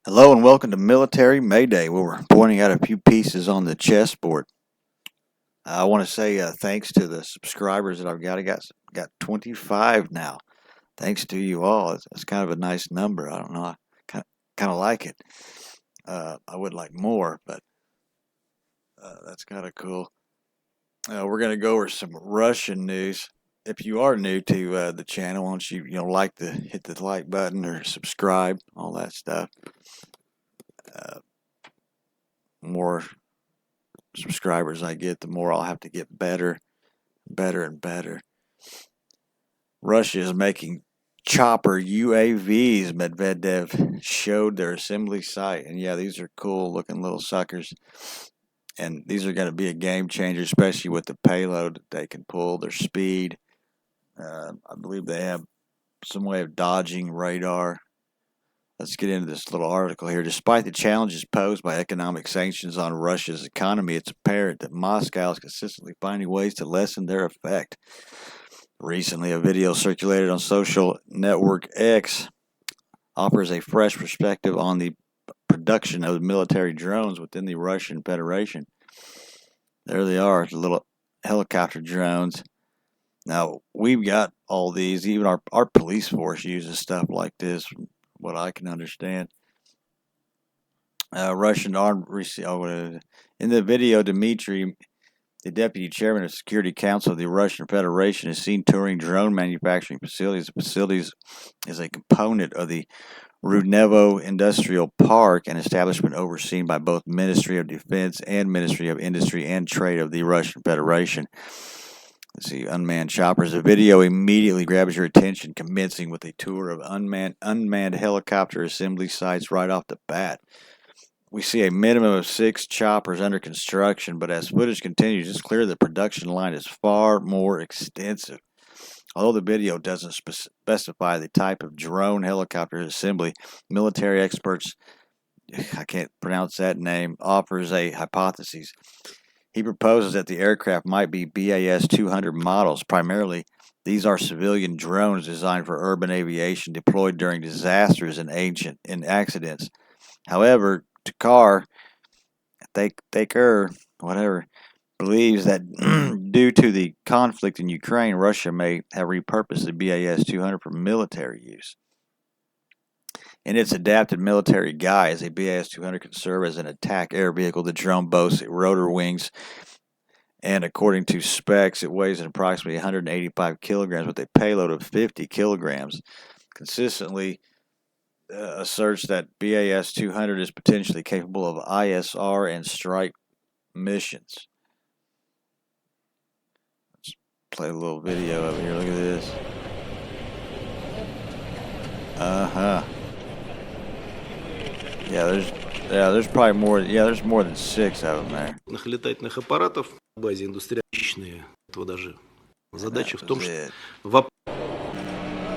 Hello and welcome to Military Mayday, where we're pointing out a few pieces on the chessboard. I want to say thanks to the subscribers that I've got. I got 25 now. Thanks to you all. It's kind of a nice number. I don't know. I kind of like it. I would like more, but that's kind of cool. We're going to go over some Russian news. If you are new to the channel, why don't you hit the like button or subscribe, all that stuff. More subscribers I get, the more I'll have to get better and better. Russia is making chopper UAVs, Medvedev showed their assembly site. And yeah, these are cool looking little suckers. And these are going to be a game changer, especially with the payload that they can pull, their speed. I believe they have some way of dodging radar. Let's get into this little article here. Despite the challenges posed by economic sanctions on Russia's economy, it's apparent that Moscow is consistently finding ways to lessen their effect. Recently, a video circulated on social network X offers a fresh perspective on the production of military drones within the Russian Federation. There they are, the little helicopter drones. Now, we've got all these. Even our police force uses stuff like this, from what I can understand. Russian armed... In the video, Dmitry, the deputy chairman of the Security Council of the Russian Federation, is seen touring drone manufacturing facilities. The facilities is a component of the Rudnevo Industrial Park, an establishment overseen by both Ministry of Defense and Ministry of Industry and Trade of the Russian Federation. Let's see, unmanned choppers. The video immediately grabs your attention, commencing with a tour of unmanned helicopter assembly sites right off the bat. We see a minimum of 6 choppers under construction, but as footage continues, it's clear the production line is far more extensive. Although the video doesn't specify the type of drone helicopter assembly, military experts, I can't pronounce that name, offers a hypothesis. He proposes that the aircraft might be BAS-200 models. Primarily, these are civilian drones designed for urban aviation deployed during disasters and accidents. However, Thakur, whatever, believes that due to the conflict in Ukraine, Russia may have repurposed the BAS-200 for military use. In its adapted military guise, a BAS-200 can serve as an attack air vehicle. The drone boasts rotor wings, and according to specs, it weighs approximately 185 kilograms with a payload of 50 kilograms. Consistently asserts that BAS-200 is potentially capable of ISR and strike missions. Let's play a little video over here. Look at this. There's probably more. Yeah, there's more than 6 of them there. Летательных аппаратов на базе индустриальной этого даже. Задача в том, что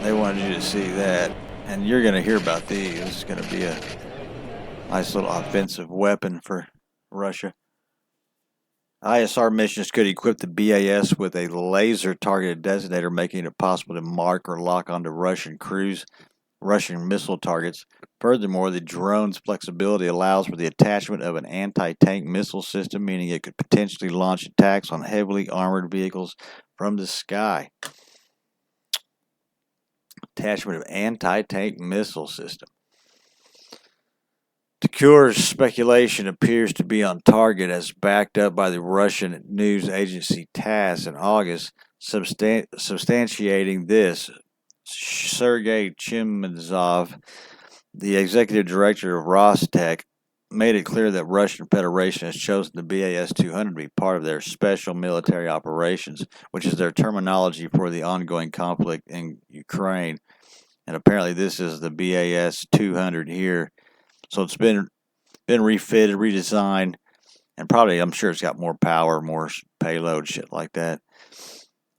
they wanted you to see that, and you're going to hear about these. This is going to be a nice little offensive weapon for Russia. ISR missions could equip the BAS with a laser-targeted designator, making it possible to mark or lock onto Russian missile targets. Furthermore, the drone's flexibility allows for the attachment of an anti-tank missile system, meaning it could potentially launch attacks on heavily armored vehicles from the sky. Attachment of anti-tank missile system. Thakur's speculation appears to be on target, as backed up by the Russian news agency TASS in August, substantiating this. Sergei Chimadzov, the executive director of Rostec, made it clear that Russian Federation has chosen the BAS-200 to be part of their special military operations, which is their terminology for the ongoing conflict in Ukraine. And apparently this is the BAS-200 here. So it's been refitted, redesigned, and probably, I'm sure it's got more power, more payload, shit like that.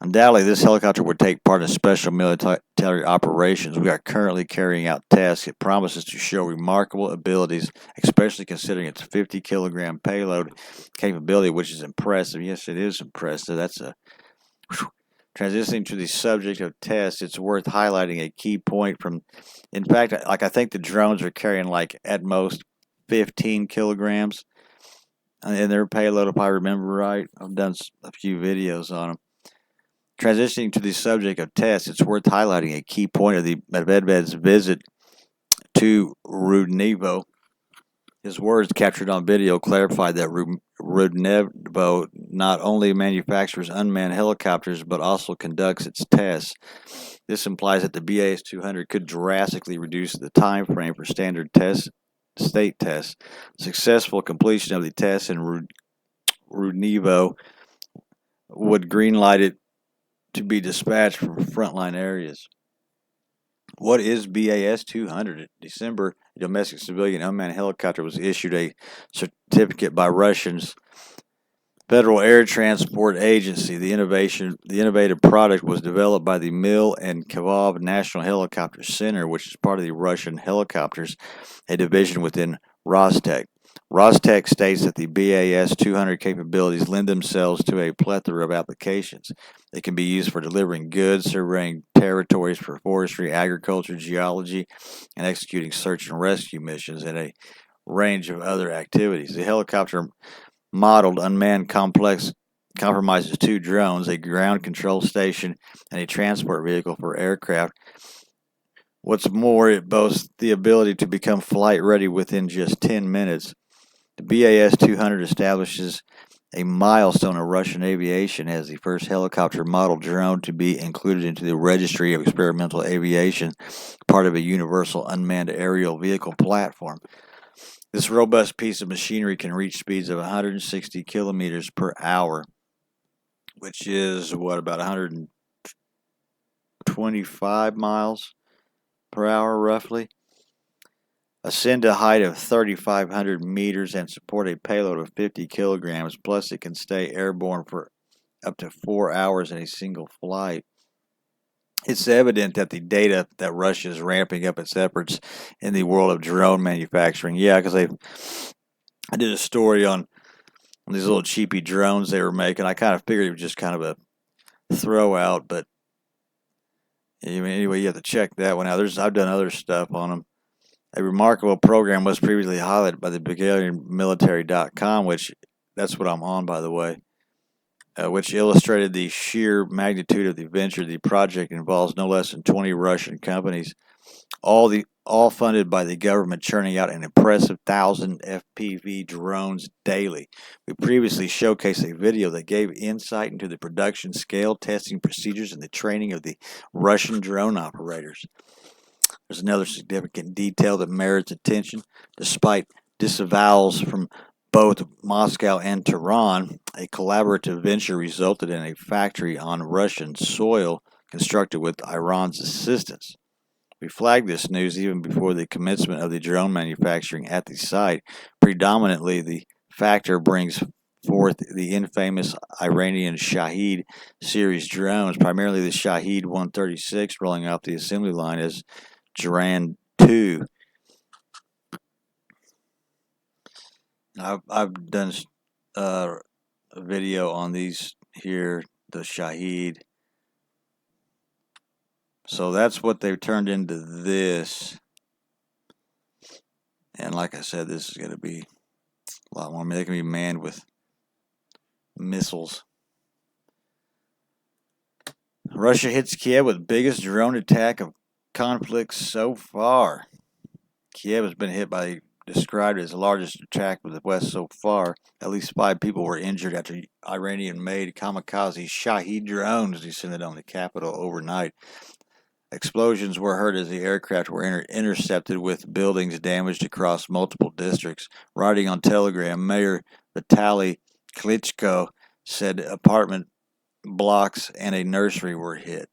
Undoubtedly, this helicopter would take part in special military operations. We are currently carrying out tests. It promises to show remarkable abilities, especially considering its 50-kilogram payload capability, which is impressive. Yes, it is impressive. That's a Transitioning to the subject of tests, it's worth highlighting a key point from, in fact, like I think the drones are carrying like at most 15 kilograms in their payload, if I remember right. I've done a few videos on them. Transitioning to the subject of tests, it's worth highlighting a key point of the Medvedev's visit to Rudnevo. His words captured on video clarified that Rudnevo not only manufactures unmanned helicopters but also conducts its tests. This implies that the BAS-200 could drastically reduce the time frame for standard state tests. Successful completion of the tests in Rudnevo would greenlight it to be dispatched from frontline areas. What is BAS-200? In December, a domestic civilian unmanned helicopter was issued a certificate by Russia's Federal Air Transport Agency. The innovative product was developed by the Mil and Kyiv National Helicopter Center, which is part of the Russian Helicopters, a division within Rostec. Rostec states that the BAS-200 capabilities lend themselves to a plethora of applications. They can be used for delivering goods, surveying territories for forestry, agriculture, geology, and executing search and rescue missions, and a range of other activities. The helicopter modeled unmanned compromises two drones, a ground control station, and a transport vehicle for aircraft. What's more, it boasts the ability to become flight ready within just 10 minutes. The BAS-200 establishes a milestone in Russian aviation as the first helicopter model drone to be included into the Registry of Experimental Aviation, part of a universal unmanned aerial vehicle platform. This robust piece of machinery can reach speeds of 160 kilometers per hour, which is about 125 miles per hour roughly. Ascend to a height of 3,500 meters and support a payload of 50 kilograms. Plus, it can stay airborne for up to 4 hours in a single flight. It's evident that the data that Russia is ramping up its efforts in the world of drone manufacturing. Yeah, because I did a story on these little cheapy drones they were making. I kind of figured it was just kind of a throw out, but anyway, you have to check that one out. I've done other stuff on them. A remarkable program was previously highlighted by the BulgarianMilitary.com, which that's what I'm on, by the way, which illustrated the sheer magnitude of the venture. The project involves no less than 20 Russian companies, all funded by the government, churning out an impressive 1,000 FPV drones daily. We previously showcased a video that gave insight into the production scale, testing procedures, and the training of the Russian drone operators. There's another significant detail that merits attention. Despite disavowals from both Moscow and Tehran, a collaborative venture resulted in a factory on Russian soil constructed with Iran's assistance. We flagged this news even before the commencement of the drone manufacturing at the site. Predominantly, the factor brings forth the infamous Iranian Shahed series drones, primarily the Shahed 136, rolling off the assembly line as Duran 2. I've done a video on these here, the Shahed. So that's what they've turned into this. And like I said, this is going to be a lot more. I mean, they can be manned with missiles. Russia hits Kyiv with biggest drone attack of conflict so far. Kyiv has been hit by described as the largest attack with the West so far. At least 5 people were injured after Iranian-made kamikaze Shahed drones descended on the capital overnight. Explosions were heard as the aircraft were intercepted, with buildings damaged across multiple districts. Writing on Telegram, Mayor Vitaly Klitschko said apartment blocks and a nursery were hit.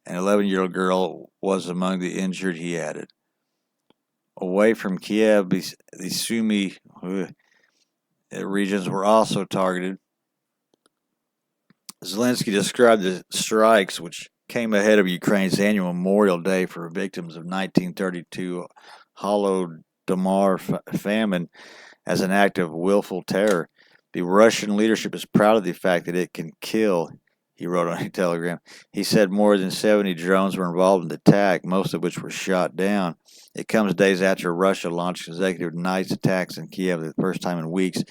An 11-year-old girl was among the injured, he added. Away from Kyiv, the Sumy regions were also targeted. Zelensky described the strikes, which came ahead of Ukraine's annual Memorial Day for victims of 1932 Holodomor famine, as an act of willful terror. The Russian leadership is proud of the fact that it can kill he wrote on a telegram. He said more than 70 drones were involved in the attack, most of which were shot down. It comes days after Russia launched consecutive night attacks in Kyiv for the first time in weeks.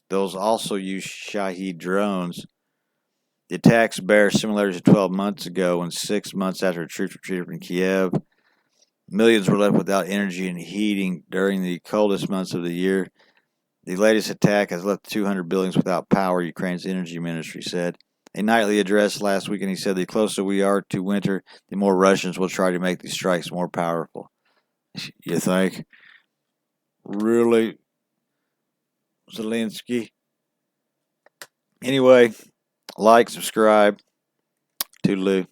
Those also used Shahed drones. The attacks bear similarities to 12 months ago, when 6 months after the troops retreated from Kyiv, millions were left without energy and heating during the coldest months of the year. The latest attack has left 200 buildings without power, Ukraine's energy ministry said. A nightly address last weekend, he said, the closer we are to winter, the more Russians will try to make these strikes more powerful. You think? Really? Zelensky? Anyway, like, subscribe. Toodaloo.